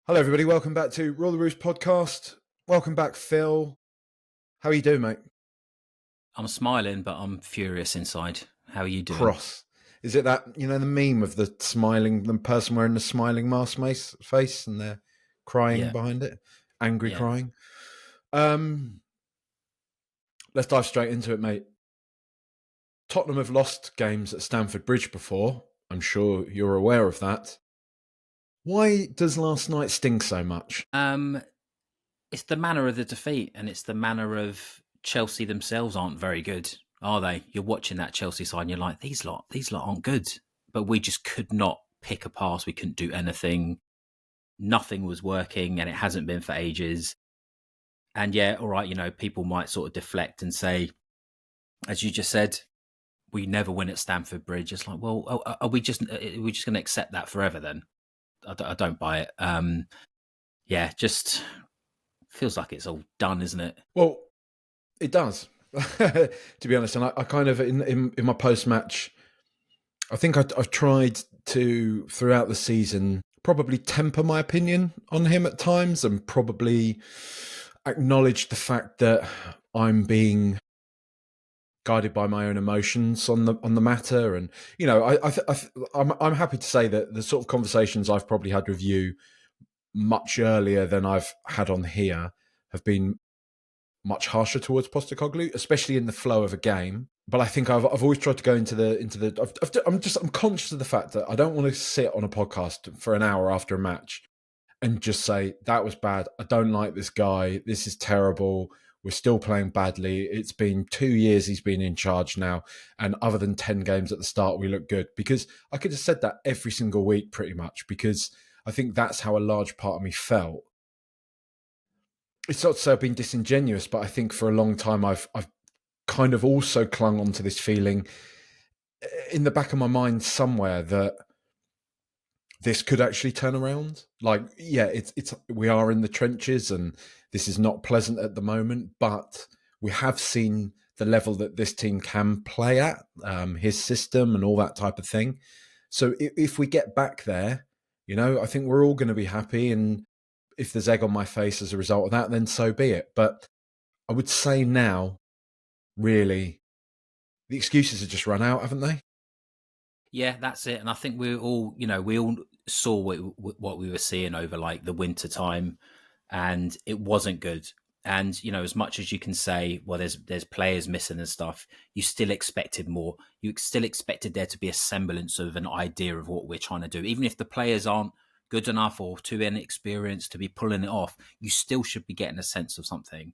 Hello, everybody. Welcome back to Rule the Roost podcast. Welcome back, Phil. How are you doing, mate? I'm smiling, but I'm furious inside. How are you doing? Cross. Is it that, the meme of the person wearing the smiling mask face and they're crying Yeah, behind it? Angry yeah. crying. Let's dive straight into it, mate. Tottenham have lost games at Stamford Bridge before. I'm sure you're aware of that. Why does last night sting so much? It's the manner of the defeat, and it's the manner of Chelsea themselves aren't very good, are they? You're watching that Chelsea side, and you're like, these lot aren't good. But we just could not pick a pass. We couldn't do anything. Nothing was working, and it hasn't been for ages. And yeah, all right, people might sort of deflect and say, as you just said, we never win at Stamford Bridge. It's like, well, are we just going to accept that forever then? I don't buy it. Yeah, just feels like it's all done, isn't it? Well, it does, to be honest. And I kind of, in my post-match, I think I've tried to, throughout the season, probably temper my opinion on him at times and probably acknowledge the fact that I'm being guided by my own emotions on the matter. And, I'm happy to say that the sort of conversations I've probably had with you much earlier than I've had on here have been much harsher towards Postecoglou, especially in the flow of a game. But I think I've always tried to go into the. I'm conscious of the fact that I don't want to sit on a podcast for an hour after a match and just say that was bad. I don't like this guy. This is terrible. We're still playing badly. It's been 2 years he's been in charge now, and other than 10 games at the start, we look good. Because I could have said that every single week, pretty much. Because I think that's how a large part of me felt. It's not to say I've been disingenuous, but I think for a long time I've kind of also clung on to this feeling in the back of my mind somewhere that this could actually turn around. Like, yeah, it's we are in the trenches and this is not pleasant at the moment, but we have seen the level that this team can play at, his system and all that type of thing. So if we get back there, I think we're all going to be happy. And if there's egg on my face as a result of that, then so be it. But I would say now, really, the excuses have just run out, haven't they? Yeah, that's it. And I think we all saw what we were seeing over like the winter time, and it wasn't good. And as much as you can say, well, there's players missing and stuff, you still expected more. You still expected there to be a semblance of an idea of what we're trying to do, even if the players aren't good enough or too inexperienced to be pulling it off. You still should be getting a sense of something,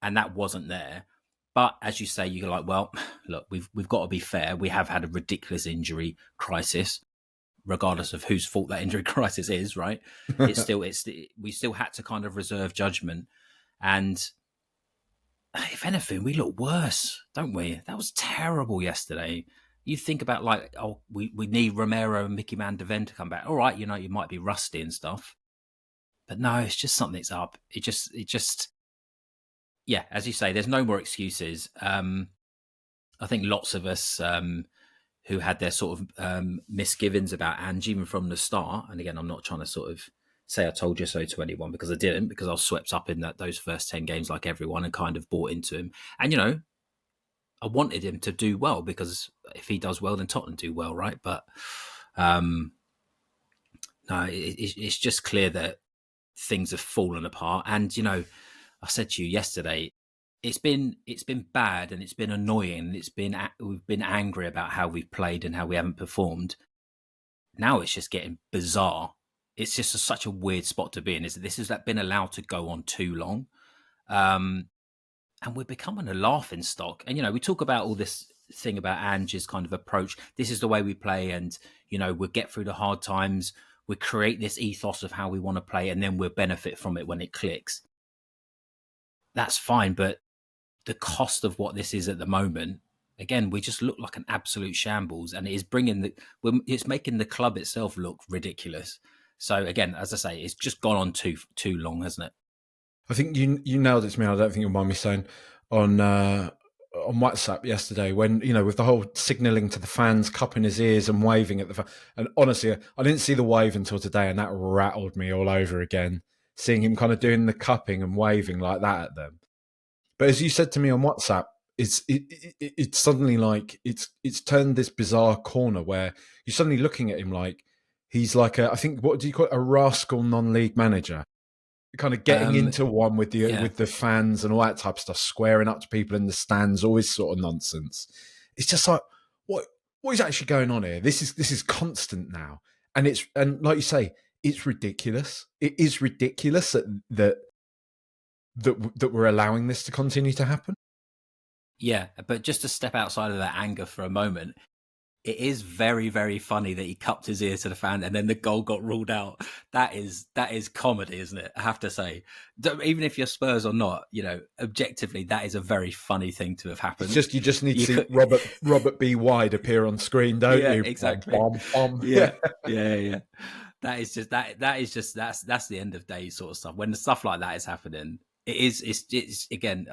and that wasn't there. But as you say, you're like, well, look, we've got to be fair. We have had a ridiculous injury crisis, regardless of whose fault that injury crisis is, right? We still had to kind of reserve judgment. And if anything, we look worse, don't we? That was terrible yesterday. You think about like, oh, we need Romero and Mickey Van de Ven to come back. All right, you might be rusty and stuff, but no, it's just something's up. It just, yeah, as you say, there's no more excuses. I think lots of us who had their sort of misgivings about Ange even from the start. And again, I'm not trying to sort of say I told you so to anyone because I didn't, because I was swept up in those first 10 games like everyone and kind of bought into him. And, I wanted him to do well because if he does well, then Tottenham do well, right? But no, it's just clear that things have fallen apart. And, I said to you yesterday, it's been bad and it's been annoying. We've been angry about how we've played and how we haven't performed. Now it's just getting bizarre. It's just such a weird spot to be in. This has been allowed to go on too long, and we're becoming a laughing stock. And we talk about all this thing about Ange's kind of approach. This is the way we play, and we'll get through the hard times. We create this ethos of how we want to play, and then we'll benefit from it when it clicks. That's fine, but the cost of what this is at the moment, again, we just look like an absolute shambles, and it is it's making the club itself look ridiculous. So again, as I say, it's just gone on too long, hasn't it? I think you nailed it to me. I don't think you'll mind me saying on on WhatsApp yesterday when, with the whole signalling to the fans, cupping his ears and waving at the fans. And honestly, I didn't see the wave until today, and that rattled me all over again, seeing him kind of doing the cupping and waving like that at them. But as you said to me on WhatsApp, it's suddenly like it's turned this bizarre corner where you're suddenly looking at him like he's like I think, what do you call it, a rascal non-league manager, kind of getting into one with the fans and all that type of stuff, squaring up to people in the stands, all this sort of nonsense. It's just like, what is actually going on here? This is constant now, and like you say, it's ridiculous. It is ridiculous that we're allowing this to continue to happen. Yeah, but just to step outside of that anger for a moment, it is very, very funny that he cupped his ear to the fan and then the goal got ruled out. That is comedy, isn't it? I have to say, even if you're Spurs or not, objectively, that is a very funny thing to have happened. It's just you just need to see Robert B. Wide appear on screen, don't you? Exactly. Bom, bom. Yeah. That's the end of days sort of stuff. When the stuff like that is happening, it's again.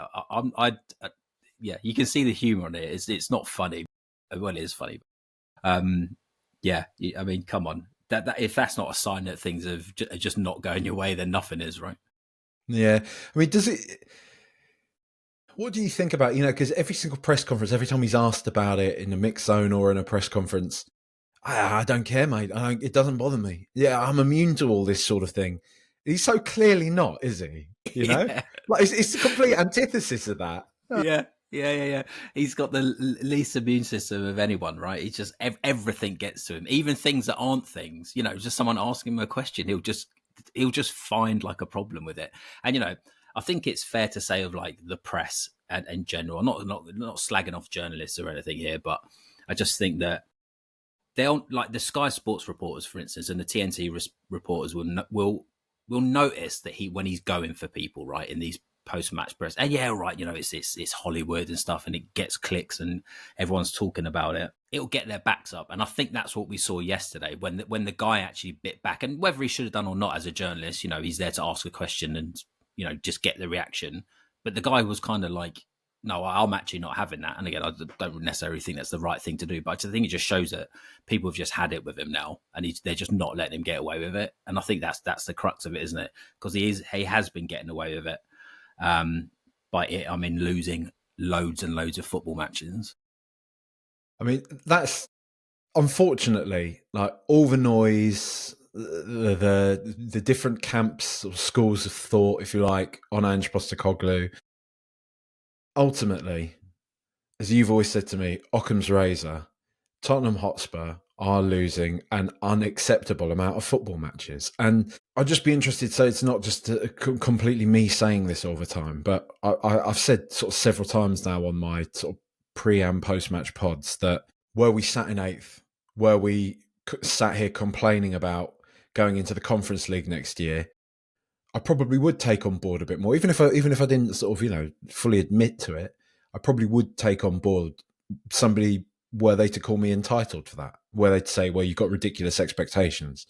You can see the humor on it. It's not funny. Well, it is funny. I mean, come on. That if that's not a sign that things are just not going your way, then nothing is, right? Yeah. I mean, does it? What do you think about, because every single press conference, every time he's asked about it in a mixed zone or in a press conference, I don't care, mate. It doesn't bother me. Yeah, I'm immune to all this sort of thing. He's so clearly not, is he? Like it's the complete antithesis of that. Yeah. He's got the least immune system of anyone, right? He's just everything gets to him, even things that aren't things. Just someone asking him a question, he'll just find like a problem with it. And I think it's fair to say of like the press and in general, not slagging off journalists or anything here, but I just think that they'll, like the Sky Sports reporters, for instance, and the TNT reporters will notice that when he's going for people, right, in these post-match press, and it's Hollywood and stuff, and it gets clicks and everyone's talking about it, it'll get their backs up. And I think that's what we saw yesterday when the guy actually bit back, and whether he should have done or not as a journalist, he's there to ask a question and just get the reaction. But the guy was kind of like, no, I'm actually not having that. And again, I don't necessarily think that's the right thing to do, but I think it just shows that people have just had it with him now, and they're just not letting him get away with it. And I think that's the crux of it, isn't it? Because he has been getting away with it. By it, I mean losing loads and loads of football matches. I mean, that's unfortunately like all the noise, the different camps or schools of thought, if you like, on Ange Postecoglou. Ultimately, as you've always said to me, Occam's razor, Tottenham Hotspur are losing an unacceptable amount of football matches. And I'd just be interested, so it's not just completely me saying this all the time, but I've said sort of several times now on my sort of pre and post-match pods that were we sat in 8th, were we sat here complaining about going into the Conference League next year, I probably would take on board a bit more. Even if I didn't sort of, fully admit to it, I probably would take on board somebody, were they to call me entitled for that, were they to say, well, you've got ridiculous expectations.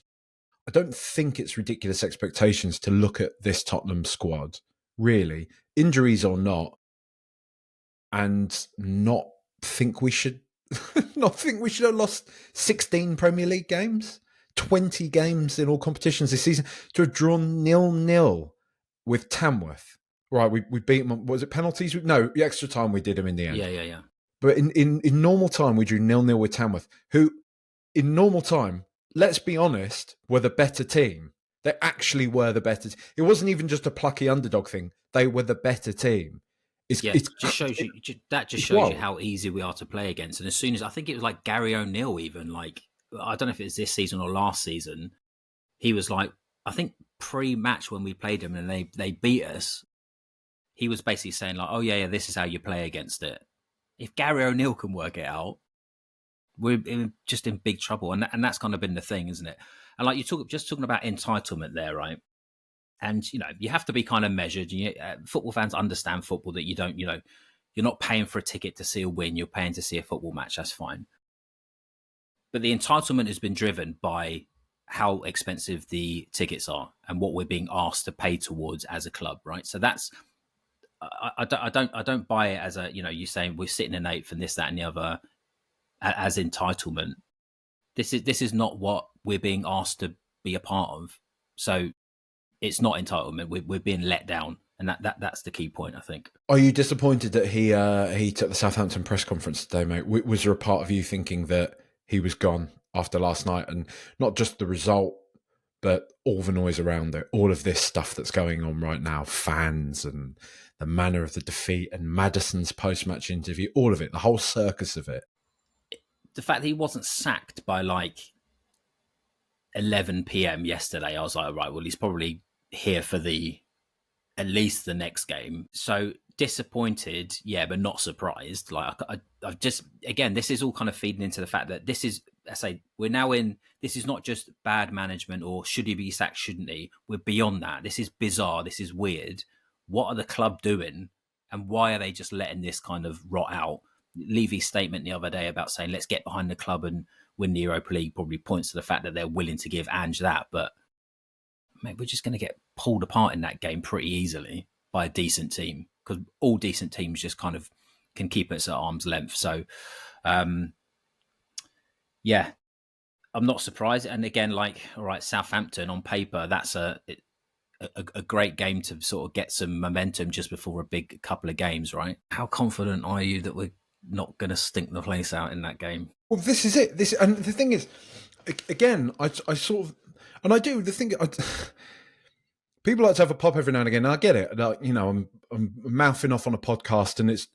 I don't think it's ridiculous expectations to look at this Tottenham squad, really, injuries or not, and not think we should have lost 16 Premier League games, 20 games in all competitions this season, to have drawn 0-0 with Tamworth. Right, we beat them. Was it penalties? No, the extra time we did them in the end. Yeah. But in normal time, we drew 0-0 with Tamworth, who, in normal time, let's be honest, were the better team. They actually were the better team. It wasn't even just a plucky underdog thing. They were the better team. It just shows you how easy we are to play against. And as soon as, I think it was like Gary O'Neill, even, like, I don't know if it was this season or last season, he was like, I think pre-match when we played them and they beat us, he was basically saying like, oh yeah, this is how you play against it. If Gary O'Neill can work it out, we're just in big trouble. And that's kind of been the thing, isn't it? And like talking about entitlement there, right? And, you have to be kind of measured. Football fans understand football, that you don't, you're not paying for a ticket to see a win. You're paying to see a football match. That's fine. But the entitlement has been driven by how expensive the tickets are and what we're being asked to pay towards as a club, right? So that's, I don't buy it as a, you saying we're sitting in eighth and this, that, and the other as entitlement. This is not what we're being asked to be a part of. So it's not entitlement. We're being let down, and that's the key point, I think. Are you disappointed that he took the Southampton press conference today, mate? Was there a part of you thinking that he was gone after last night, and not just the result, but all the noise around it, all of this stuff that's going on right now, fans and the manner of the defeat and Maddison's post-match interview, all of it, the whole circus of it? The fact that he wasn't sacked by like 11 p.m. yesterday, I was like, right, well, he's probably here for at least the next game. So disappointed, yeah, but not surprised. Like I've just, again, this is all kind of feeding into the fact that this is, I say, we're now in, this is not just bad management or should he be sacked, shouldn't he? We're beyond that. This is bizarre. This is weird. What are the club doing? And why are they just letting this kind of rot out? Levy's statement the other day about saying, let's get behind the club and win the Europa League probably points to the fact that they're willing to give Ange that. But mate, we're just going to get pulled apart in that game pretty easily by a decent team, because all decent teams just kind of can keep us at arm's length. So, yeah, I'm not surprised. And again, like, all right, Southampton on paper, that's a great game to sort of get some momentum just before a big couple of games, right? How confident are you that we're not going to stink the place out in that game? Well, this is it. And the thing is, again, I sort of, and I do the thing. People like to have a pop every now and again. And I get it. Like, I'm mouthing off on a podcast, and it's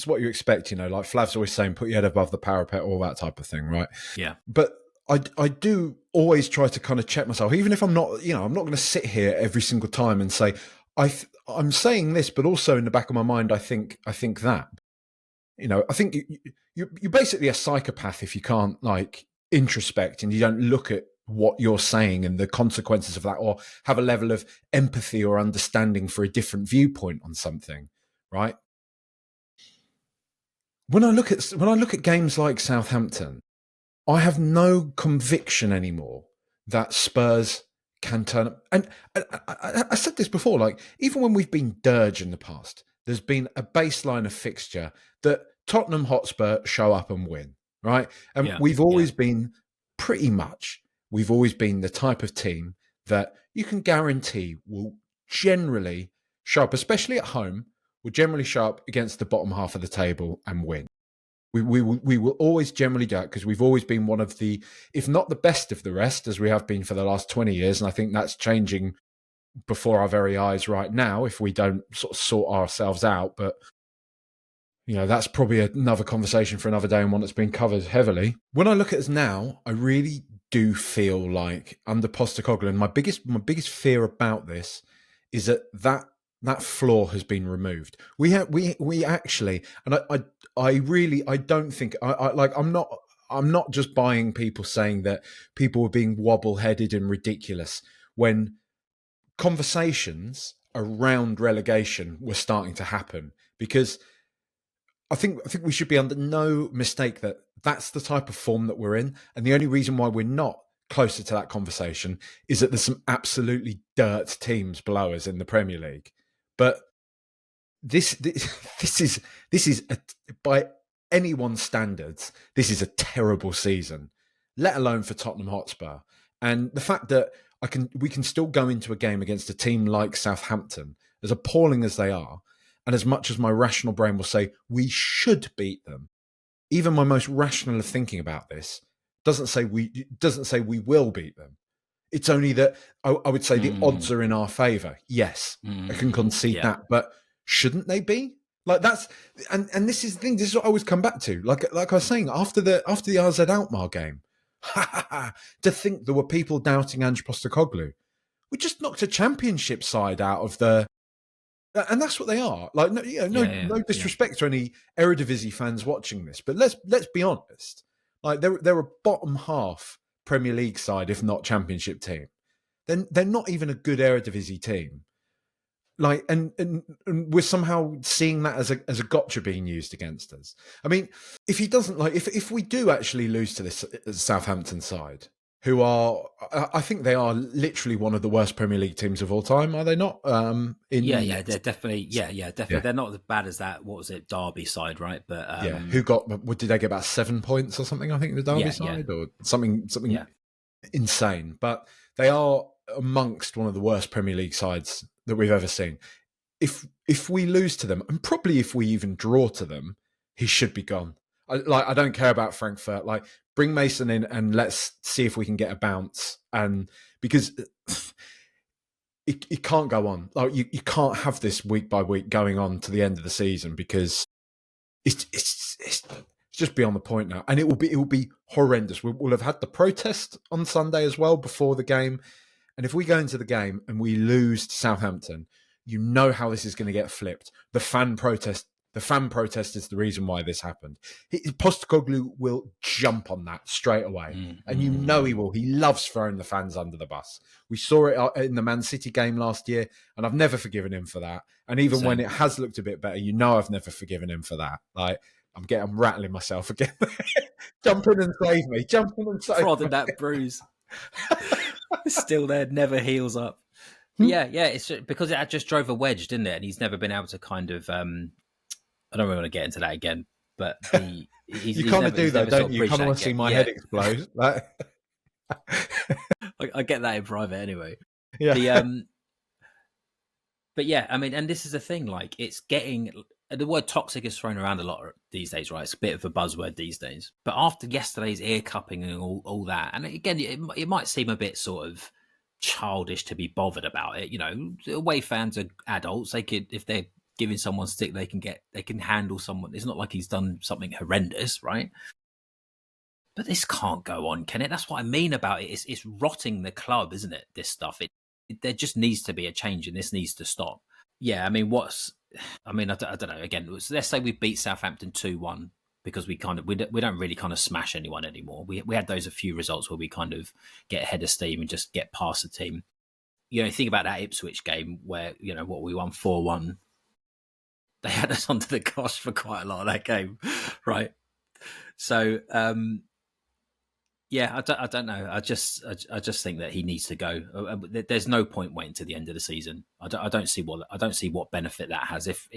what you expect. Like Flav's always saying, put your head above the parapet, all that type of thing, right? Yeah. But I do always try to kind of check myself, even if I'm not, I'm not going to sit here every single time and say I'm saying this, but also in the back of my mind, I think that. I think you're basically a psychopath if you can't like introspect and you don't look at what you're saying and the consequences of that, or have a level of empathy or understanding for a different viewpoint on something, right? When I look at games like Southampton, I have no conviction anymore that Spurs can turn up. And I said this before, like, even when we've been dirge in the past, there's been a baseline of fixture that Tottenham Hotspur show up and win, right? And we've always been we've always been the type of team that you can guarantee will generally show up, especially at home, will generally show up against the bottom half of the table and win. We will always generally do it because we've always been one of the, if not the best of the rest, as we have been for the last 20 years. And I think that's changing before our very eyes right now if we don't sort of sort ourselves out. But, that's probably another conversation for another day and one that's been covered heavily. When I look at us now, I really do feel like under Postecoglou, and my biggest fear about this is that flaw has been removed. We actually, and I don't think I'm not just buying people saying that people were being wobble-headed and ridiculous when conversations around relegation were starting to happen, because I think we should be under no mistake that that's the type of form that we're in, and the only reason why we're not closer to that conversation is that there's some absolutely dirt teams below us in the Premier League. But this is by anyone's standards, this is a terrible season, let alone for Tottenham Hotspur. And the fact that we can still go into a game against a team like Southampton, as appalling as they are, and as much as my rational brain will say we should beat them, even my most rational of thinking about this doesn't say we will beat them. It's only that I would say the odds are in our favour. Yes, I can concede that, but shouldn't they be? Like that's and this is the thing. This is what I always come back to. Like I was saying after the RZ Alkmaar game, to think there were people doubting Ange Postecoglou. We just knocked a championship side out of the, and that's what they are. Like no disrespect to any Eredivisie fans watching this, but let's be honest. Like they're a bottom half Premier League side, if not Championship team. Then they're not even a good Eredivisie team. Like and we're somehow seeing that as a gotcha being used against us. I mean, if he doesn't if we do actually lose to this Southampton side, who are, I think they are literally one of the worst Premier League teams of all time, are they not? Yeah, they're definitely, definitely. Yeah. They're not as bad as that. What was it, Derby side, right? But Yeah, who got? What did they get, about 7 points or something? I think the Derby yeah, side, or something yeah. insane. But they are amongst one of the worst Premier League sides that we've ever seen. If we lose to them, and probably if we even draw to them, he should be gone. I don't care about Frankfurt. Like, bring Mason in and let's see if we can get a bounce. And because it can't go on. Like, you can't have this week by week going on to the end of the season, because it's just beyond the point now, and it will be horrendous. We'll have had the protest on Sunday as well before the game, and if we go into the game and we lose to Southampton, you know how this is going to get flipped. The fan protest is the reason why this happened. Postecoglou will jump on that straight away, and you know he will. He loves throwing the fans under the bus. We saw it in the Man City game last year, and I've never forgiven him for that. And even when it has looked a bit better, you know I've never forgiven him for that. Like, I'm rattling myself again. Jump in and save me. Jump in and save Prodded me. that bruise. It's still there, never heals up. Yeah, it's because it just drove a wedge, didn't it? And he's never been able to kind of. I don't really want to get into that again, but you kind of do that, don't you? You kind of want to see my head explode. Like... I get that in private anyway. Yeah. But yeah, I mean, and this is the thing, like, it's getting, the word toxic is thrown around a lot these days, right? It's a bit of a buzzword these days. But after yesterday's ear cupping and all that, and again, it might seem a bit sort of childish to be bothered about it. You know, away fans are adults. They could, if they're giving someone stick, they can handle someone. It's not like he's done something horrendous, right? But this can't go on, can it? That's what I mean about it. It's rotting the club, isn't it? This stuff. There just needs to be a change, and this needs to stop. Yeah, I mean, I don't know. Again, let's say we beat Southampton 2-1 because we don't really kind of smash anyone anymore. We had those a few results where we kind of get ahead of steam and just get past the team. You know, think about that Ipswich game where, you know, we won 4-1. They had us under the cosh for quite a lot of that game, right? So, yeah, I don't know. I just think that he needs to go. There's no point waiting to the end of the season. I don't see what benefit that has. If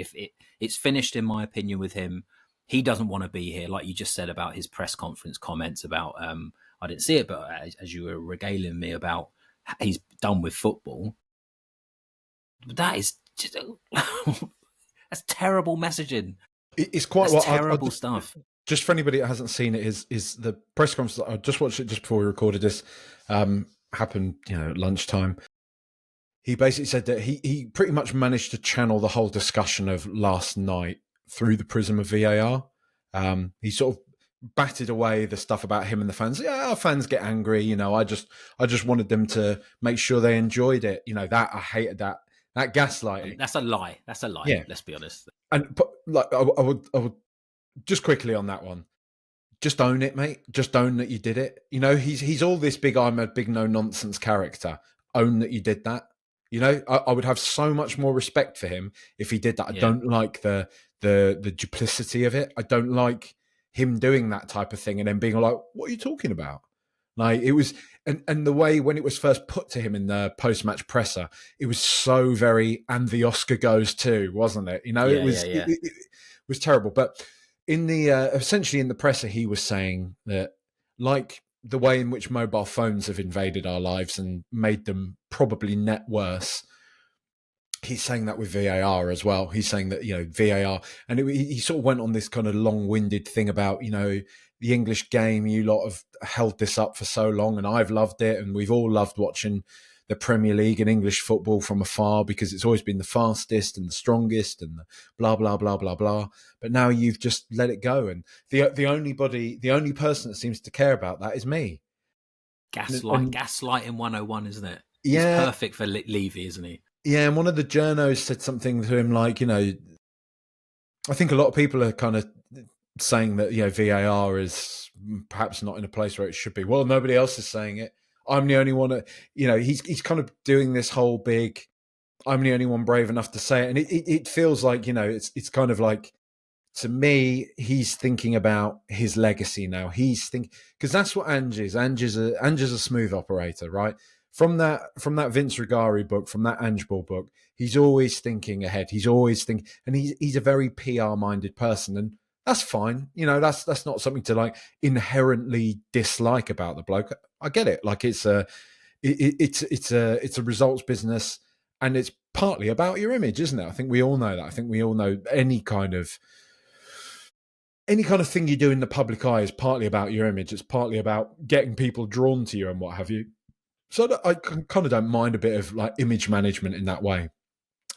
it's finished, in my opinion, with him, he doesn't want to be here. Like you just said about his press conference comments about, I didn't see it, but as you were regaling me about, he's done with football. That is just, that's terrible messaging. It's quite terrible stuff. Just for anybody that hasn't seen it, is the press conference. I just watched it just before we recorded this. Happened, at lunchtime. He basically said that he pretty much managed to channel the whole discussion of last night through the prism of VAR. He sort of batted away the stuff about him and the fans. Yeah, our fans get angry. I just wanted them to make sure they enjoyed it. That I hated that gaslighting. That's a lie. Yeah. Let's be honest. And like I would just quickly on that one. Just own it, mate. Just own that you did it. He's all this big, I'm a big no nonsense character. Own that you did that. I would have so much more respect for him if he did that. I don't like the duplicity of it. I don't like him doing that type of thing and then being like, what are you talking about? Like, it was, and the way when it was first put to him in the post-match presser, it was so very, and the Oscar goes too, wasn't it? It was terrible. But in the essentially in the presser, he was saying that, like the way in which mobile phones have invaded our lives and made them probably net worse, he's saying that with VAR as well. He's saying that, VAR, and he sort of went on this kind of long-winded thing about, the English game, you lot have held this up for so long and I've loved it, and we've all loved watching the Premier League and English football from afar because it's always been the fastest and the strongest and the blah, blah, blah, blah, blah. But now you've just let it go. And the only person that seems to care about that is me. Gaslighting 101, isn't it? Yeah. He's perfect for Levy, isn't he? Yeah, and one of the journos said something to him like, I think a lot of people are kind of saying that, VAR is perhaps not in a place where it should be. Well, nobody else is saying it. I'm the only one that, he's kind of doing this whole big, I'm the only one brave enough to say it. And it feels like, it's kind of like To me, he's thinking about his legacy now. He's thinking, because that's what Ange is. Ange is a smooth operator, right? From that Vince Rigari book, from that Ange Ball book, he's always thinking ahead. He's always thinking, and he's a very PR minded person, and that's fine. You know, that's not something to like inherently dislike about the bloke. I get it. Like it's a results business, and it's partly about your image, isn't it? I think we all know that. I think we all know any kind of thing you do in the public eye is partly about your image. It's partly about getting people drawn to you and what have you. So I kind of don't mind a bit of like image management in that way.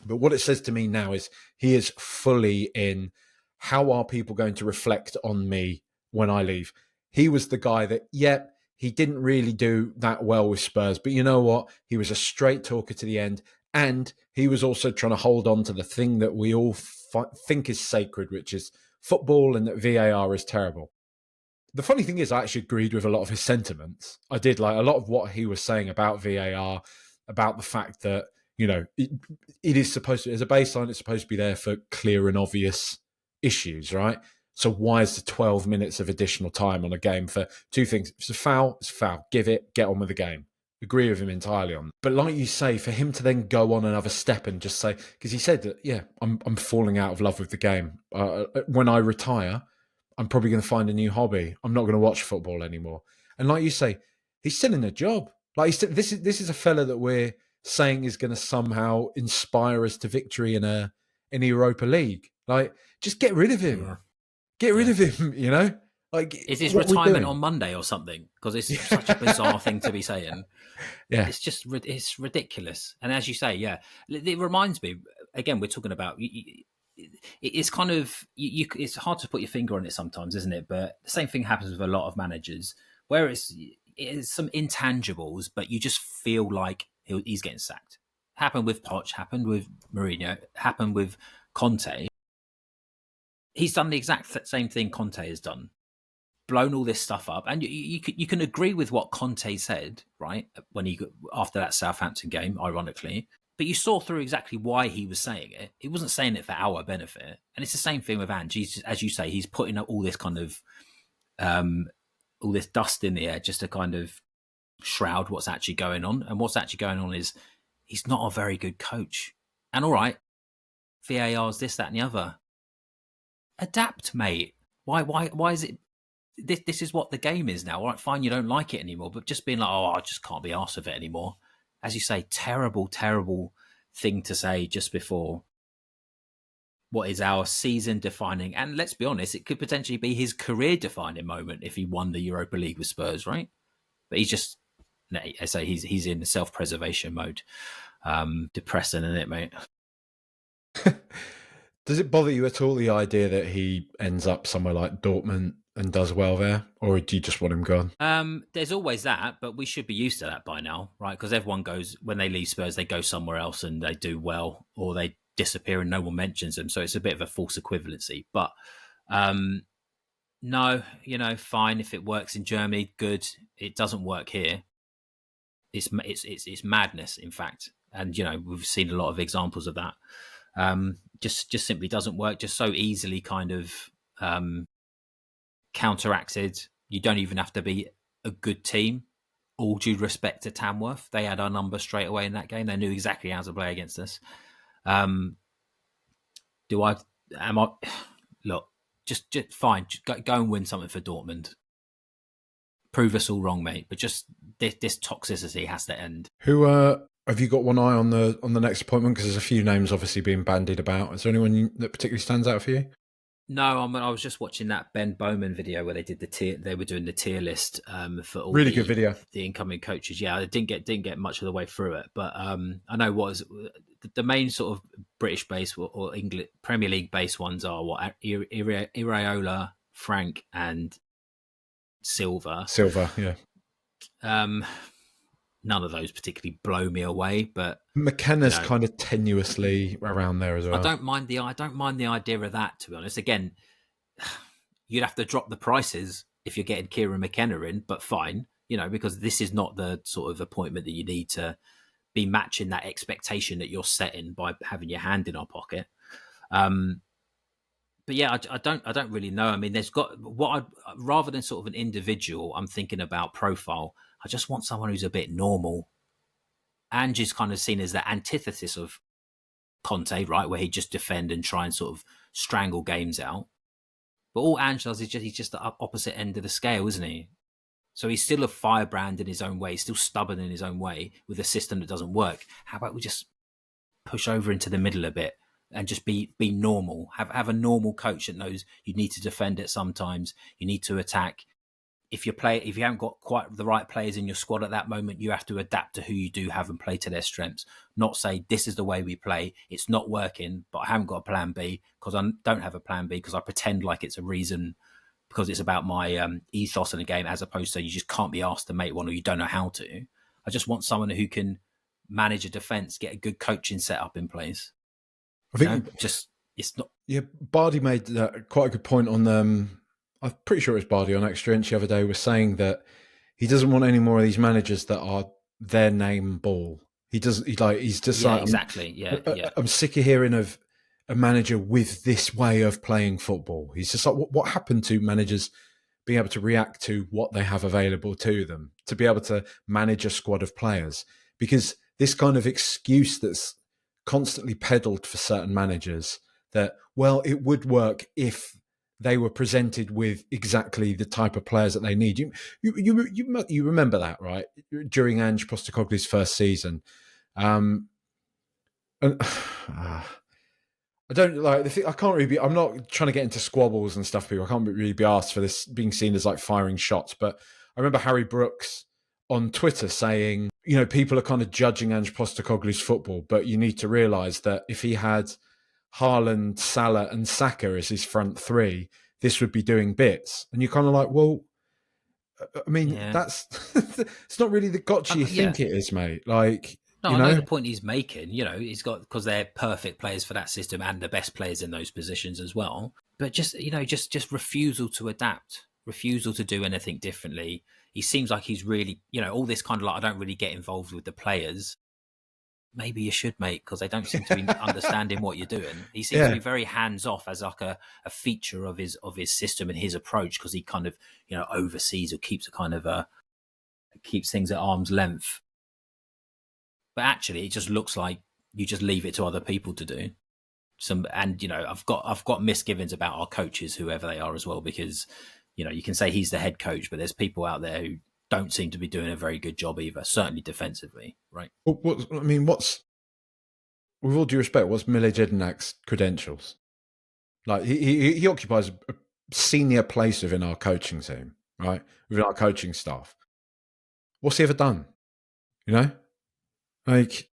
But what it says to me now is he is fully in, how are people going to reflect on me when I leave? He was the guy that, he didn't really do that well with Spurs, but you know what? He was a straight talker to the end, and he was also trying to hold on to the thing that we all think is sacred, which is football, and that VAR is terrible. The funny thing is, I actually agreed with a lot of his sentiments. I did, like a lot of what he was saying about VAR, about the fact that, you know, it is supposed to, as a baseline, it's supposed to be there for clear and obvious issues, right? So why is the 12 minutes of additional time on a game for two things? If it's a foul, it's a foul. Give it, get on with the game. Agree with him entirely on that. But like you say, for him to then go on another step and just say, because he said that, I'm falling out of love with the game. When I retire, I'm probably going to find a new hobby. I'm not going to watch football anymore. And like you say, he's still in a job. Like this is a fella that we're saying is going to somehow inspire us to victory in a Europa League. Like, just get rid of him. Yeah. Get rid of him. You know, like, is his retirement on Monday or something? Because it's such a bizarre thing to be saying. Yeah, it's ridiculous. And as you say, it reminds me again. We're talking about. It's kind of it's hard to put your finger on it sometimes, isn't it? But the same thing happens with a lot of managers, where it's some intangibles, but you just feel like he's getting sacked. Happened with Poch, happened with Mourinho, happened with Conte. He's done the exact same thing Conte has done, blown all this stuff up, and you can agree with what Conte said, right? When he after that Southampton game, ironically. But you saw through exactly why he was saying it. He wasn't saying it for our benefit. And it's the same thing with Ange. He's, as you say, he's putting up all this kind of, all this dust in the air just to kind of shroud what's actually going on. And what's actually going on is he's not a very good coach. And all right, VAR's this, that, and the other. Adapt, mate. Why is it? This is what the game is now. All right, fine, you don't like it anymore. But just being like, I just can't be arsed with it anymore. As you say, terrible, terrible thing to say just before what is our season-defining, and let's be honest, it could potentially be his career-defining moment if he won the Europa League with Spurs, right? But he's just, I say, he's in self-preservation mode. Depressing, isn't it, mate? Does it bother you at all, the idea that he ends up somewhere like Dortmund and does well there, or do you just want him gone? There's always that, but we should be used to that by now, right? Because everyone goes, when they leave Spurs, they go somewhere else and they do well, or they disappear and no one mentions them. So it's a bit of a false equivalency. But no, fine. If it works in Germany, good. It doesn't work here. It's madness, in fact. And, we've seen a lot of examples of that. Just simply doesn't work. Just so easily kind of counteracted. You don't even have to be a good team. All due respect to Tamworth, they had our number straight away in that game. They knew exactly how to play against us. Look, just fine. Just go and win something for Dortmund. Prove us all wrong, mate. But just this toxicity has to end. Who have you got one eye on the next appointment? Because there's a few names obviously being bandied about. Is there anyone that particularly stands out for you? No, I was just watching that Ben Bowman video where they did they were doing the tier list for all really good video. The incoming coaches. Yeah, I didn't get much of the way through it, but I know what is the main sort of British based or English Premier League based ones are what Iraola, Frank, and Silva. Silva, yeah. None of those particularly blow me away, but McKenna's kind of tenuously around there as well. I don't mind the idea of that, to be honest. Again, you'd have to drop the prices if you're getting Kieran McKenna in, but fine, because this is not the sort of appointment that you need to be matching that expectation that you're setting by having your hand in our pocket. But yeah, I don't really know. I mean, there's got what I rather than sort of an individual, I'm thinking about profile. I just want someone who's a bit normal. Ange is kind of seen as the antithesis of Conte, right, where he just defend and try and sort of strangle games out. But all Ange does is he's just the opposite end of the scale, isn't he? So he's still a firebrand in his own way, he's still stubborn in his own way with a system that doesn't work. How about we just push over into the middle a bit and just be normal? Have a normal coach that knows you need to defend it sometimes, you need to attack. If you haven't got quite the right players in your squad at that moment, you have to adapt to who you do have and play to their strengths. Not say this is the way we play. It's not working, but I haven't got a plan B because I don't have a plan B because I pretend like it's a reason because it's about my ethos in the game, as opposed to you just can't be asked to make one or you don't know how to. I just want someone who can manage a defense, get a good coaching setup in place. I think just it's not. Yeah, Bardi made quite a good point on I'm pretty sure it's Bardi on Extra Inch the other day was saying that he doesn't want any more of these managers that are their name ball. He's just like exactly. Yeah. I'm sick of hearing of a manager with this way of playing football. He's just like, what happened to managers being able to react to what they have available to them, to be able to manage a squad of players? Because this kind of excuse that's constantly peddled for certain managers that, well, it would work if they were presented with exactly the type of players that they need. You remember that, right? During Ange Postecoglou's first season. And I don't like the thing. I can't really be. I'm not trying to get into squabbles and stuff. People, I can't really be asked for this being seen as like firing shots. But I remember Harry Brooks on Twitter saying, people are kind of judging Ange Postecoglou's football, but you need to realise that if he had Haaland, Salah, and Saka as his front three, this would be doing bits. And you're kind of like, well, I mean, that's it's not really the gotcha you think it is, mate. Like. No, I know the point he's making. He's got because they're perfect players for that system and the best players in those positions as well. But just refusal to adapt, refusal to do anything differently. He seems like he's really, all this kind of like, I don't really get involved with the players. Maybe you should, mate, because they don't seem to be understanding what you're doing. He seems to be very hands off as like a feature of his system and his approach, because he kind of oversees or keeps keeps things at arm's length. But actually, it just looks like you just leave it to other people to do. I've got misgivings about our coaches, whoever they are, as well, because you can say he's the head coach, but there's people out there who don't seem to be doing a very good job either. Certainly defensively, right? With all due respect, what's Mile Jedinak's credentials? Like he occupies a senior place within our coaching team, right? Within our coaching staff. What's he ever done? Like,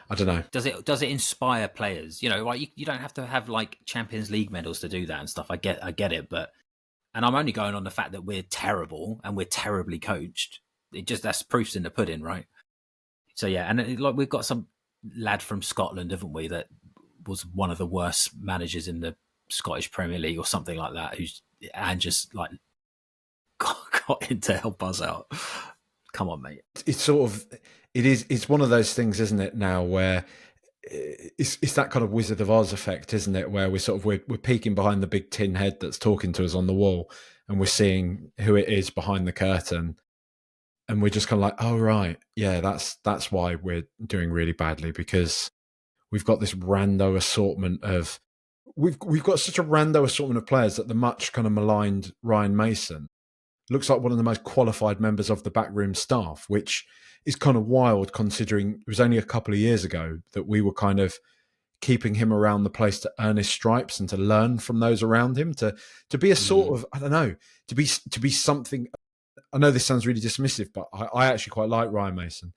I don't know. Does it inspire players? Like you don't have to have like Champions League medals to do that and stuff. I get it, but I'm only going on the fact that we're terrible and we're terribly coached. That's proofs in the pudding, right? So yeah, and like we've got some lad from Scotland, haven't we? That was one of the worst managers in the Scottish Premier League or something like that. And just like got in to help us out. Come on, mate. It's one of those things, isn't it, now, where it's that kind of Wizard of Oz effect, isn't it, where we're peeking behind the big tin head that's talking to us on the wall, and we're seeing who it is behind the curtain, and we're just kind of like, oh right, yeah, that's why we're doing really badly, because we've got this rando assortment of we've got such a rando assortment of players that the much kind of maligned Ryan Mason looks like one of the most qualified members of the backroom staff, which is kind of wild considering it was only a couple of years ago that we were kind of keeping him around the place to earn his stripes and to learn from those around him, to be a sort of, I don't know, to be something. I know this sounds really dismissive, but I actually quite like Ryan Mason.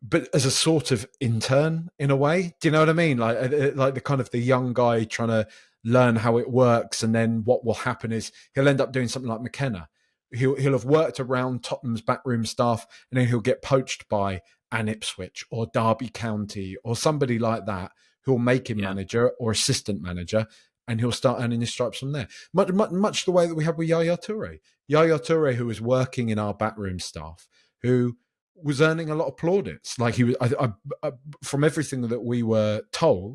But as a sort of intern in a way, do you know what I mean? Like the kind of the young guy trying to learn how it works, and then what will happen is he'll end up doing something like McKenna. He'll have worked around Tottenham's backroom staff, and then he'll get poached by an Ipswich or Derby County or somebody like that who'll make him manager or assistant manager, and he'll start earning his stripes from there. Much the way that we have with Yaya Toure. Yaya Toure, who was working in our backroom staff, who was earning a lot of plaudits. Like he was, from everything that we were told,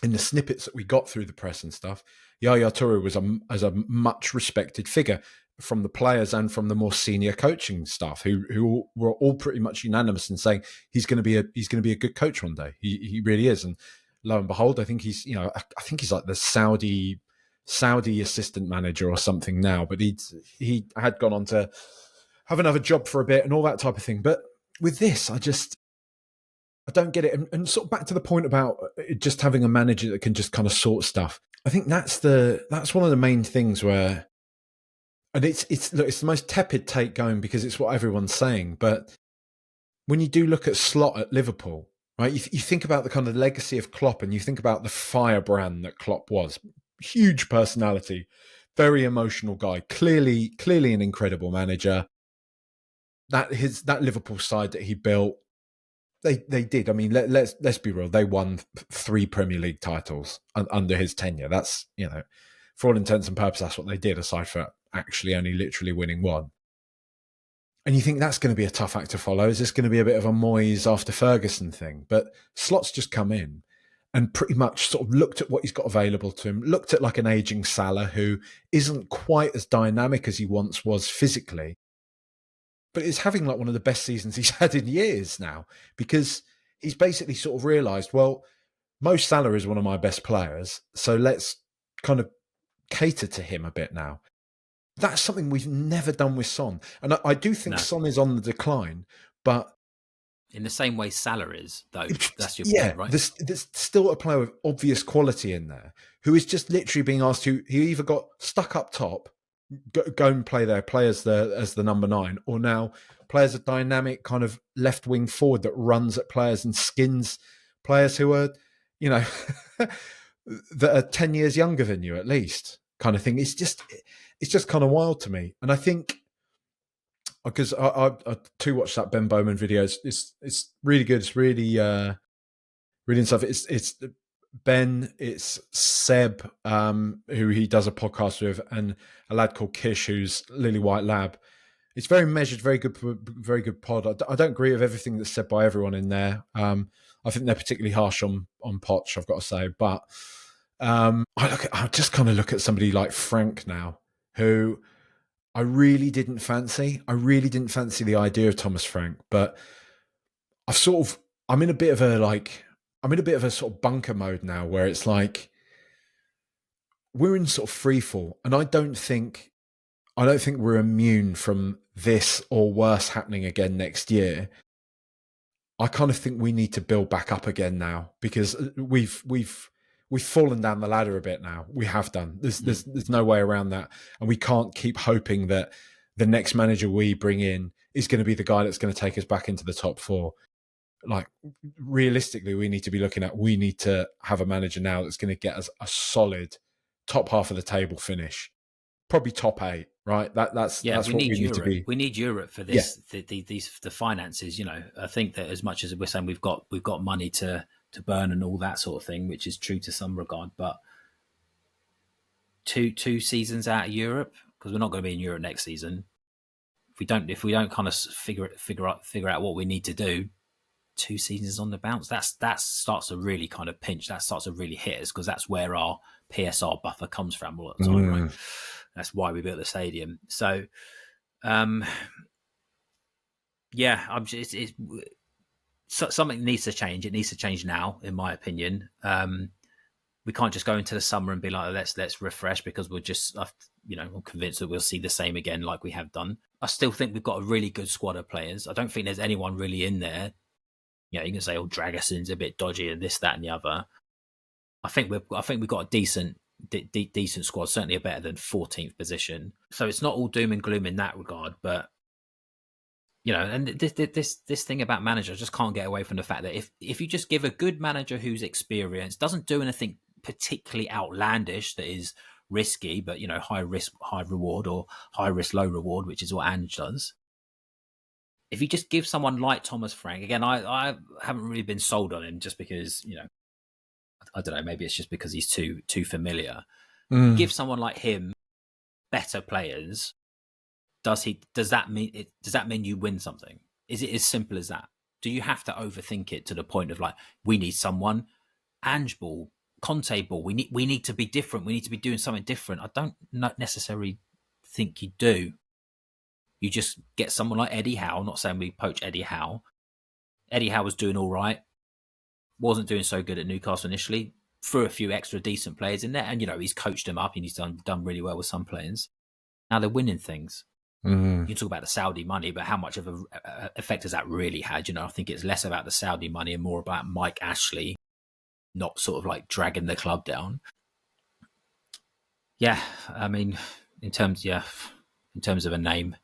in the snippets that we got through the press and stuff, Yaya Toure was a much respected figure from the players and from the more senior coaching staff, who were all pretty much unanimous in saying he's going to be a good coach one day. He really is, and lo and behold, I think he's I think he's like the Saudi assistant manager or something now, but he had gone on to have another job for a bit and all that type of thing. But with this, I don't get it. And sort of back to the point about just having a manager that can just kind of sort stuff. I think that's one of the main things where, and it's the most tepid take going because it's what everyone's saying. But when you do look at Slot at Liverpool, right, you think about the kind of legacy of Klopp, and you think about the firebrand that Klopp was. Huge personality, very emotional guy, clearly an incredible manager. That Liverpool side that he built, they did. I mean, let's be real. They won 3 Premier League titles under his tenure. That's, for all intents and purposes, that's what they did, aside from actually only literally winning one. And you think that's going to be a tough act to follow. Is this going to be a bit of a Moyes after Ferguson thing? But Slot's just come in and pretty much sort of looked at what he's got available to him, looked at like an aging Salah who isn't quite as dynamic as he once was physically, but is having like one of the best seasons he's had in years now, because he's basically sort of realised, well, Mo Salah is one of my best players, so let's kind of cater to him a bit now. That's something we've never done with Son. And I do think Son is on the decline, but in the same way Salah is, though. That's your point, right? There's still a player with obvious quality in there who is just literally being asked to, he either got stuck up top, go and play there, play as the number 9, or now play as a dynamic kind of left wing forward that runs at players and skins players who are, that are 10 years younger than you at least, kind of thing. It's just kind of wild to me. And I think, because I too watched that Ben Bowman video. It's really good. It's really really stuff. It's Ben, it's Seb, who he does a podcast with, and a lad called Kish, who's Lily White Lab. It's very measured, very good pod. I don't agree with everything that's said by everyone in there. I think they're particularly harsh on Poch, I've got to say. But I just kind of look at somebody like Frank now, who I really didn't fancy. I really didn't fancy the idea of Thomas Frank, but I'm in a bit of a sort of bunker mode now, where it's like we're in sort of free fall, and I don't think we're immune from this or worse happening again next year. I kind of think we need to build back up again now, because we've fallen down the ladder a bit now. We have done. There's no way around that. And we can't keep hoping that the next manager we bring in is going to be the guy that's going to take us back into the top 4. Like, realistically, we need to have a manager now that's going to get us a solid top half of the table finish. Probably top 8, right? That's what we need to be. We need Europe for this. Yeah. The finances, I think that as much as we're saying we've got money to burn and all that sort of thing, which is true to some regard, but two seasons out of Europe, because we're not going to be in Europe next season. If we don't kind of figure out what we need to do, 2 seasons on the bounce, that starts to really kind of pinch. That starts to really hit us, because that's where our PSR buffer comes from all the time, right? That's why we built the stadium. So, something needs to change. It needs to change now, in my opinion. We can't just go into the summer and be like, let's refresh, because we're just, I'm convinced that we'll see the same again like we have done. I still think we've got a really good squad of players. I don't think there's anyone really in there. You can say, Dragason's a bit dodgy and this, that, and the other. I think we've got a decent squad, certainly a better than 14th position. So it's not all doom and gloom in that regard, but and this thing about managers, I just can't get away from the fact that if you just give a good manager who's experienced, doesn't do anything particularly outlandish that is risky, but high risk, high reward, or high risk, low reward, which is what Ange does. If you just give someone like Thomas Frank, again, I haven't really been sold on him, just because I don't know, maybe it's just because he's too familiar. Give someone like him better players. Does that mean you win something? Is it as simple as that? Do you have to overthink it to the point of like, we need someone? Ange Ball Conte ball. We need to be different. We need to be doing something different. I don't necessarily think you do. You just get someone like Eddie Howe. Not saying we poach Eddie Howe. Eddie Howe was doing all right. Wasn't doing so good at Newcastle initially. Threw a few extra decent players in there, and he's coached them up, and he's done really well with some players. Now they're winning things. You can talk about the Saudi money, but how much of an effect has that really had? I think it's less about the Saudi money and more about Mike Ashley not sort of like dragging the club down. Yeah, I mean, in terms of a name,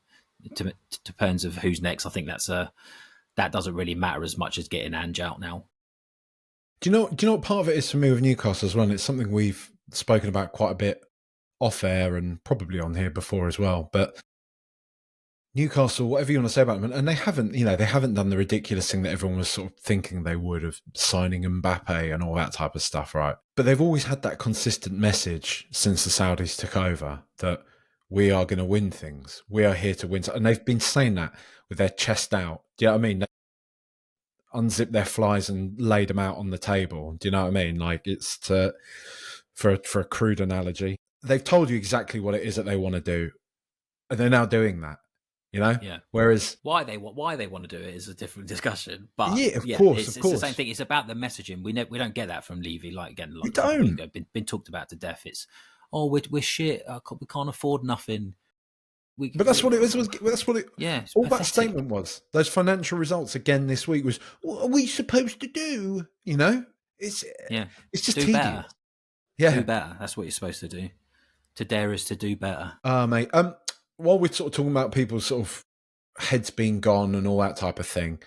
it depends of who's next. I think that doesn't really matter as much as getting Ange out now. Do you know what part of it is for me with Newcastle as well? And it's something we've spoken about quite a bit off air and probably on here before as well. But Newcastle, whatever you want to say about them, and they haven't done the ridiculous thing that everyone was sort of thinking they would of signing Mbappe and all that type of stuff, right? But they've always had that consistent message since the Saudis took over that we are going to win things. We are here to win. And they've been saying that with their chest out. Do you know what I mean? They unzip their flies and laid them out on the table. Do you know what I mean? Like it's for a crude analogy. They've told you exactly what it is that they want to do, and they're now doing that. Yeah. Whereas why they want to do it is a different discussion. But yeah, of course, it's the same thing. It's about the messaging. We don't get that from Levy. We don't. Been talked about to death. It's we're shit. We can't afford nothing. But that's what it was. That's what it. Yeah. All pathetic. That statement was. Those financial results again this week was. What are we supposed to do? It's just do tedious. Better. Yeah, do better. That's what you're supposed to do. To dare is to do better. Mate. While we're sort of talking about people's sort of heads being gone and all that type of thing,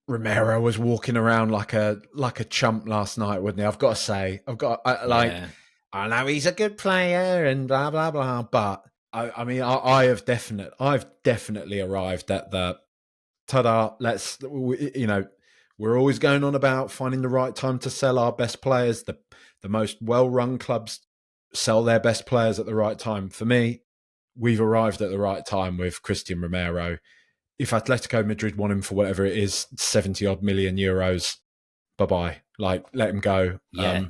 Romero was walking around like a chump last night, wasn't he? I've got to say, I know he's a good player and blah blah blah, but I've definitely arrived at the ta-da. We're always going on about finding the right time to sell our best players. The most well-run clubs sell their best players at the right time. For me, we've arrived at the right time with Christian Romero. If Atletico Madrid want him for whatever it is, 70-odd million euros, bye-bye. Like, let him go. Yeah.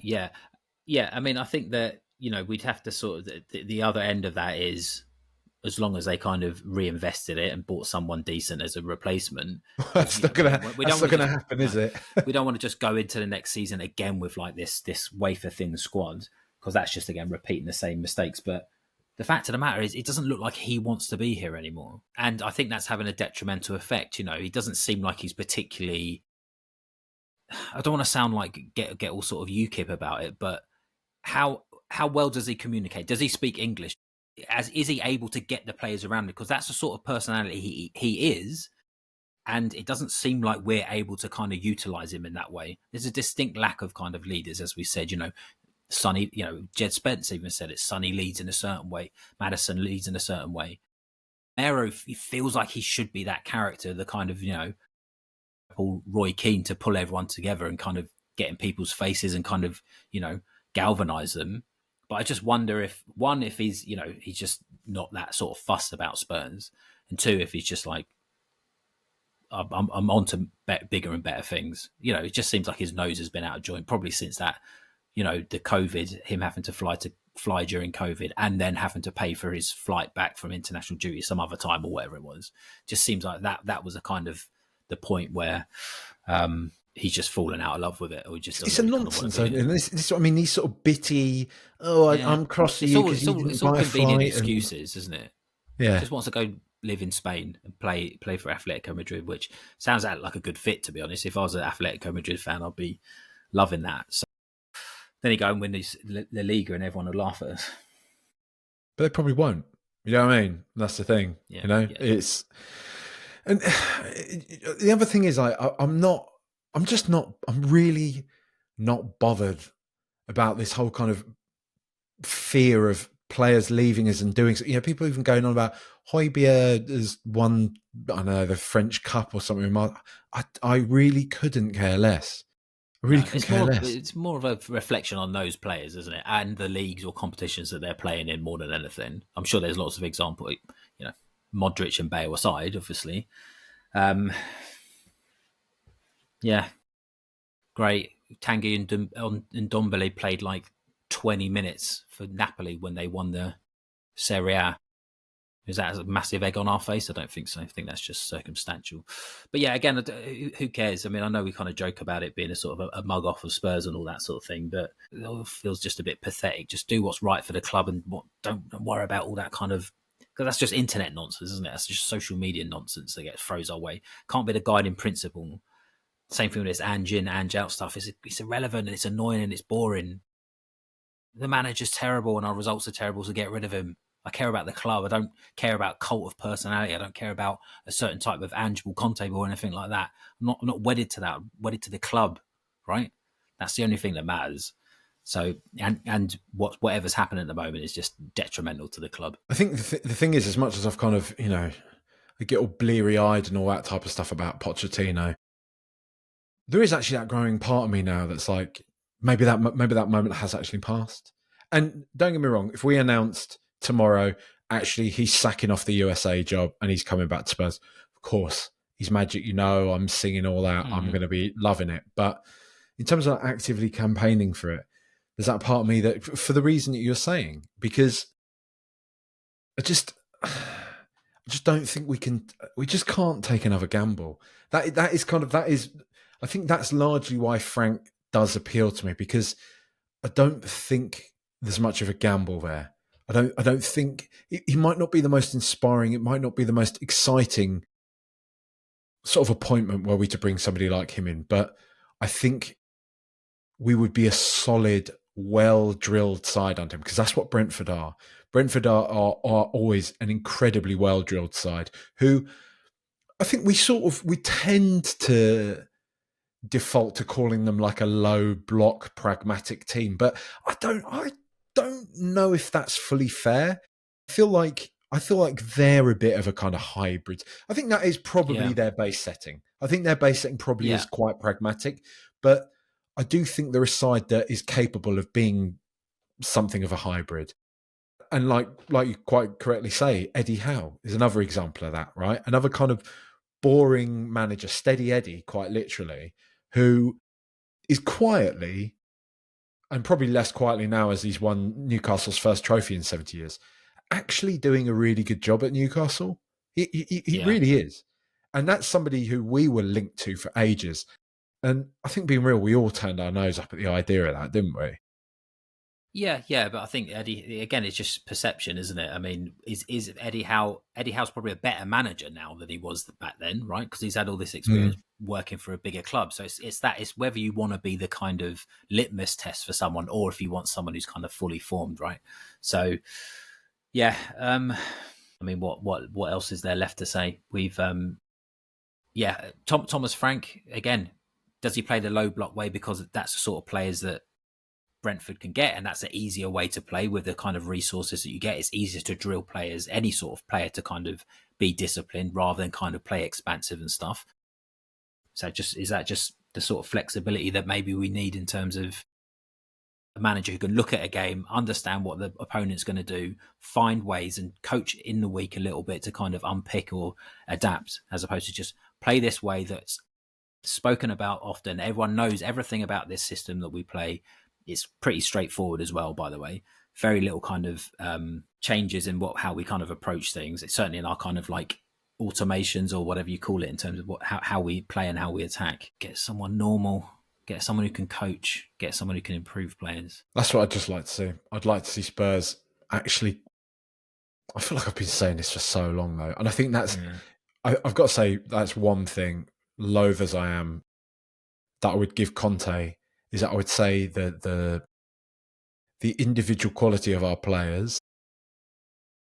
I mean, I think that, we'd have to sort of, the other end of that is, as long as they kind of reinvested it and bought someone decent as a replacement. That's not going to happen, is it? We don't want to just go into the next season again with like this wafer-thin squad, because that's just, again, repeating the same mistakes. But the fact of the matter is, it doesn't look like he wants to be here anymore. And I think that's having a detrimental effect. He doesn't seem like he's particularly... I don't want to sound like get all sort of UKIP about it, but how well does he communicate? Does he speak English? Is he able to get the players around him? Because that's the sort of personality he is. And it doesn't seem like we're able to kind of utilize him in that way. There's a distinct lack of kind of leaders, as we said, Sonny, Jed Spence even said it. Sonny leads in a certain way. Maddison leads in a certain way. Romero, he feels like he should be that character, the kind of, Roy Keane to pull everyone together and kind of get in people's faces and kind of, galvanize them. But I just wonder if he's, he's just not that sort of fussed about Spurs. And two, if he's just like, I'm on to bigger and better things. It just seems like his nose has been out of joint, probably since that, the COVID, him having to fly during COVID and then having to pay for his flight back from international duty some other time or whatever it was. Just seems like that was a kind of the point where he's just fallen out of love with it, or just it's a nonsense. And this what I mean. These sort of bitty. I'm crossing you because it's all convenient excuses, isn't it? Yeah, he just wants to go live in Spain and play for Atletico Madrid, which sounds like a good fit, to be honest. If I was an Atletico Madrid fan, I'd be loving that. So then he go and win the Liga, and everyone would laugh at us. But they probably won't. You know what I mean? That's the thing. Yeah, It's. And the other thing is, I'm really not bothered about this whole kind of fear of players leaving us and doing so. People even going on about Højbjerg has won, I don't know, the French Cup or something. I really couldn't care less. It's more of a reflection on those players, isn't it? And the leagues or competitions that they're playing in more than anything. I'm sure there's lots of examples, Modric and Bale aside, obviously. Yeah. Great. Tanguy and Ndombele played like 20 minutes for Napoli when they won the Serie A. Is that a massive egg on our face? I don't think so. I think that's just circumstantial. But yeah, again, who cares? I mean, I know we kind of joke about it being a sort of a mug off of Spurs and all that sort of thing, but it all feels just a bit pathetic. Just do what's right for the club and don't worry about all that kind of, because that's just internet nonsense, isn't it? That's just social media nonsense that gets throws our way. Can't be the guiding principle. Same thing with this Ange in, Ange out stuff. It's irrelevant and it's annoying and it's boring. The manager's terrible and our results are terrible, so get rid of him. I care about the club. I don't care about cult of personality. I don't care about a certain type of Ange Conte or anything like that. I'm not wedded to that. I'm wedded to the club, right? That's the only thing that matters. So, and whatever's happening at the moment is just detrimental to the club. I think the thing is, as much as I've kind of, I get all bleary-eyed and all that type of stuff about Pochettino, there is actually that growing part of me now that's like, maybe that moment has actually passed. And don't get me wrong, if we announced tomorrow, actually, he's sacking off the USA job and he's coming back to Spurs, of course, he's magic, I'm singing all that. Mm-hmm. I'm going to be loving it. But in terms of actively campaigning for it, there's that part of me that, for the reason that you're saying, because I just don't think we just can't take another gamble. I think that's largely why Frank does appeal to me, because I don't think there's much of a gamble there. I don't think he might not be the most inspiring. It might not be the most exciting sort of appointment were we to bring somebody like him in, but I think we would be a solid, well-drilled side under him, because that's what Brentford are. Brentford are always an incredibly well-drilled side who I think we tend to default to calling them like a low block pragmatic team, but I don't know if that's fully fair. I feel like they're a bit of a kind of hybrid. I think that is probably their base setting. I think their base setting probably is quite pragmatic, but I do think they're a side that is capable of being something of a hybrid. And like you quite correctly say, Eddie Howe is another example of that, right? Another kind of boring manager, steady Eddie, quite literally, who is quietly, and probably less quietly now as he's won Newcastle's first trophy in 70 years, actually doing a really good job at Newcastle. He really is. And that's somebody who we were linked to for ages. And I think, being real, we all turned our nose up at the idea of that, didn't we? Yeah, but I think Eddie, again, it's just perception, isn't it? I mean, is Eddie Howe? Eddie Howe's probably a better manager now than he was back then, right? Because he's had all this experience working for a bigger club. So it's whether you want to be the kind of litmus test for someone, or if you want someone who's kind of fully formed, right? So, yeah. I mean, what else is there left to say? We've, Thomas Frank, again, does he play the low block way because that's the sort of players that Brentford can get, and that's an easier way to play with the kind of resources that you get. It's easier to drill players, any sort of player, to kind of be disciplined rather than kind of play expansive and stuff. So is that just the sort of flexibility that maybe we need in terms of a manager who can look at a game, understand what the opponent's going to do, find ways and coach in the week a little bit to kind of unpick or adapt, as opposed to just play this way that's spoken about often. Everyone knows everything about this system that we play. It's pretty straightforward as well, by the way. Very little kind of changes in how we kind of approach things. It's certainly in our kind of like automations or whatever you call it in terms of how we play and how we attack. Get someone normal, get someone who can coach, get someone who can improve players. That's what I'd just like to see. I'd like to see Spurs actually. I feel like I've been saying this for so long though, and I think that's. I've got to say that's one thing, loath as I am, that I would give Conte, is that I would say that the individual quality of our players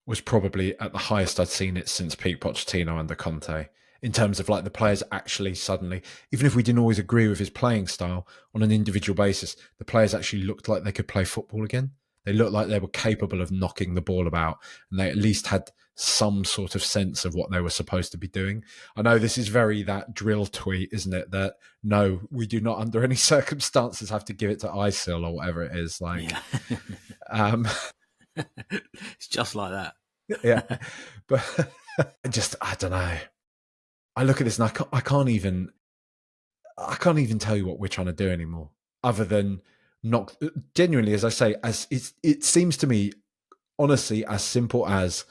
was probably at the highest I'd seen it since peak Pochettino under Conte, in terms of like the players actually suddenly, even if we didn't always agree with his playing style on an individual basis, the players actually looked like they could play football again. They looked like they were capable of knocking the ball about, and they at least had some sort of sense of what they were supposed to be doing. I know this is very that drill tweet, isn't it? That no, we do not under any circumstances have to give it to ISIL or whatever it is. Like, it's just like that. Yeah, but I don't know. I look at this and I can't even tell you what we're trying to do anymore. other than knock. Genuinely, as I say, as it seems to me, honestly, as simple as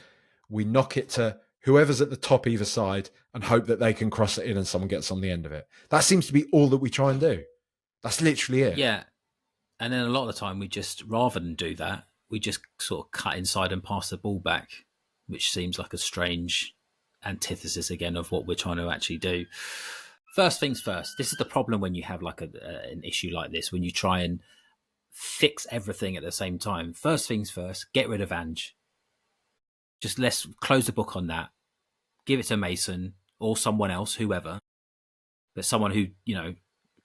we knock it to whoever's at the top either side and hope that they can cross it in and someone gets on the end of it. That seems to be all that we try and do. That's literally it. Yeah. And then a lot of the time we just, rather than do that, we just sort of cut inside and pass the ball back, which seems like a strange antithesis again of what we're trying to actually do. First things first, this is the problem when you have like an issue like this, when you try and fix everything at the same time. First things first, get rid of Ange. Just let's close the book on that. Give it to Mason or someone else, whoever, but someone who,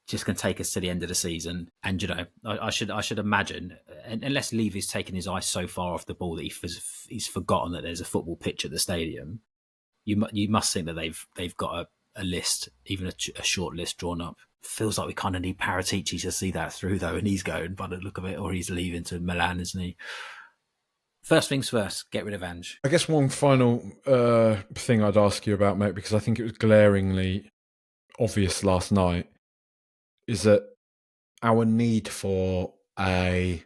just can take us to the end of the season. And, I should imagine, unless Levy's taken his eyes so far off the ball that he's forgotten that there's a football pitch at the stadium. You must think that they've got a list, even a short list drawn up. Feels like we kind of need Paratici to see that through, though, and he's going by the look of it, or he's leaving to Milan, isn't he? First things first, get rid of Ange. I guess one final thing I'd ask you about, mate, because I think it was glaringly obvious last night, is that our need for and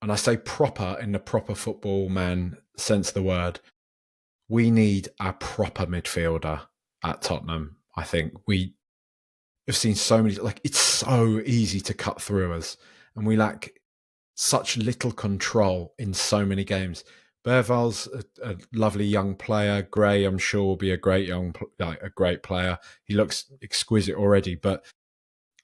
I say proper in the proper football man sense of the word, we need a proper midfielder at Tottenham. I think we have seen so many, it's so easy to cut through us, and we lack such little control in so many games. Berval's a lovely young player. Gray, I'm sure, will be a great player. He looks exquisite already, but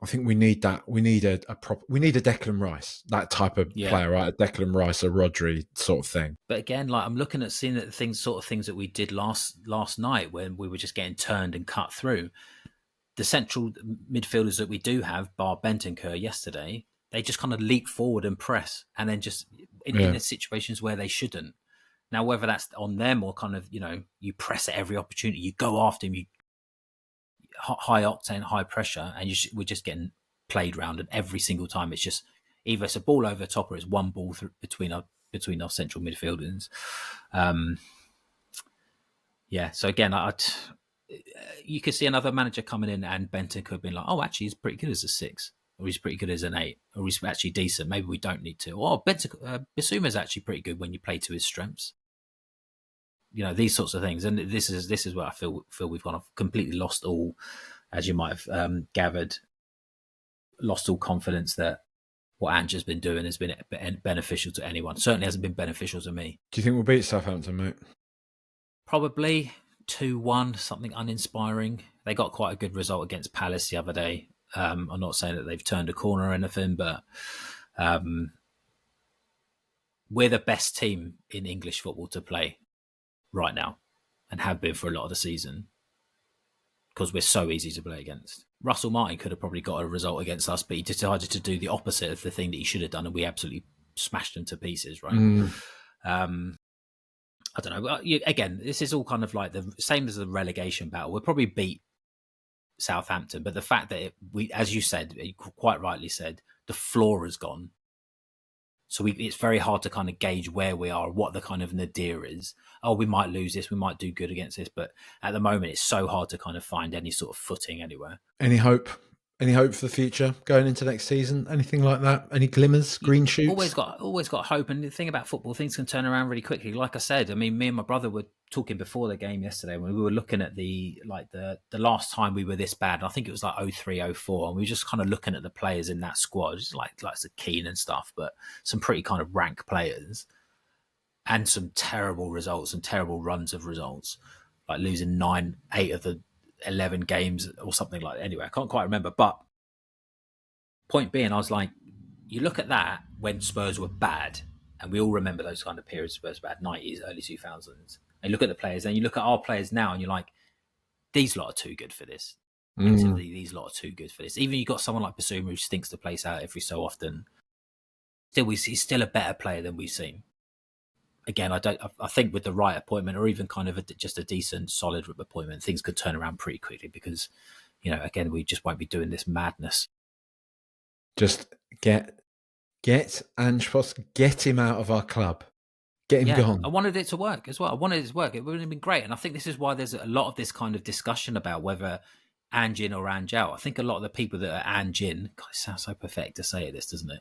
I think we need that. We need a Declan Rice, that type of player, right? A Declan Rice, a Rodri sort of thing. But again, I'm looking at seeing the things that we did last night when we were just getting turned and cut through. The central midfielders that we do have, bar Bentancur yesterday, they just kind of leap forward and press, and then just in the situations where they shouldn't. Now, whether that's on them or kind of, you press at every opportunity, you go after him, you high octane, high pressure, and we're just getting played round. And every single time, it's just either it's a ball over the top or it's one ball between our central midfielders. So again, you could see another manager coming in and Bentancur being like, oh, actually, he's pretty good as a 6. Or he's pretty good as an 8, or he's actually decent. Maybe we don't need to. Or Bissouma's actually pretty good when you play to his strengths. These sorts of things. And this is where I feel we've kind of completely lost all, as you might have gathered, lost all confidence that what Ange has been doing has been beneficial to anyone. Certainly hasn't been beneficial to me. Do you think we'll beat Southampton, mate? Probably 2-1, something uninspiring. They got quite a good result against Palace the other day. I'm not saying that they've turned a corner or anything, but we're the best team in English football to play right now, and have been for a lot of the season, because we're so easy to play against. Russell Martin could have probably got a result against us, but he decided to do the opposite of the thing that he should have done, and we absolutely smashed him to pieces, right? I don't know. Again, this is all kind of like the same as the relegation battle. We'll probably beat Southampton, but the fact that we, as you said, you quite rightly said, the floor is gone. So it's very hard to kind of gauge where we are, what the kind of nadir is. Oh, we might lose this, we might do good against this, but at the moment it's so hard to kind of find any sort of footing anywhere. Any hope? Any hope for the future going into next season? Anything like that? Any glimmers, green shoots? Always got hope. And the thing about football, things can turn around really quickly. Like I said, I mean, me and my brother were talking before the game yesterday when we were looking at the last time we were this bad. I think it was like 03, 04, and we were just kind of looking at the players in that squad, just like Keane and stuff, but some pretty kind of rank players, and some terrible results and terrible runs of results, like losing 8 of the 11 games or something like that. Anyway, I can't quite remember, but point being, I was like, you look at that when Spurs were bad, and we all remember those kind of periods Spurs were bad, 90s, early 2000s, and you look at the players, and you look at our players now, and you're like, these lot are too good for this. These lot are too good for this. Even you got someone like Bissouma who stinks the place out every so often. He's still a better player than we've seen. Again, I think with the right appointment, or even kind of just a decent, solid appointment, things could turn around pretty quickly, because, again, we just won't be doing this madness. Just get Ange Postecoglou, get him out of our club. Get him gone. I wanted it to work as well. It would have been great. And I think this is why there's a lot of this kind of discussion about whether Ange in or Ange out. I think a lot of the people that are Ange in, God, it sounds so perfect to say this, doesn't it?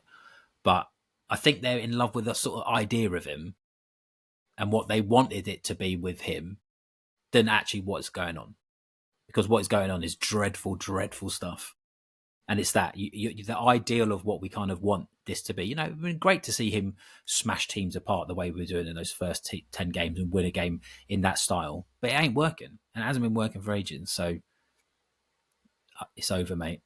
But I think they're in love with the sort of idea of him and what they wanted it to be with him than actually what's going on. Because what is going on is dreadful, dreadful stuff. And it's that the ideal of what we kind of want this to be. You know, it's been great to see him smash teams apart the way we were doing in those first 10 games and win a game in that style. But it ain't working. And it hasn't been working for ages. So it's over, mate.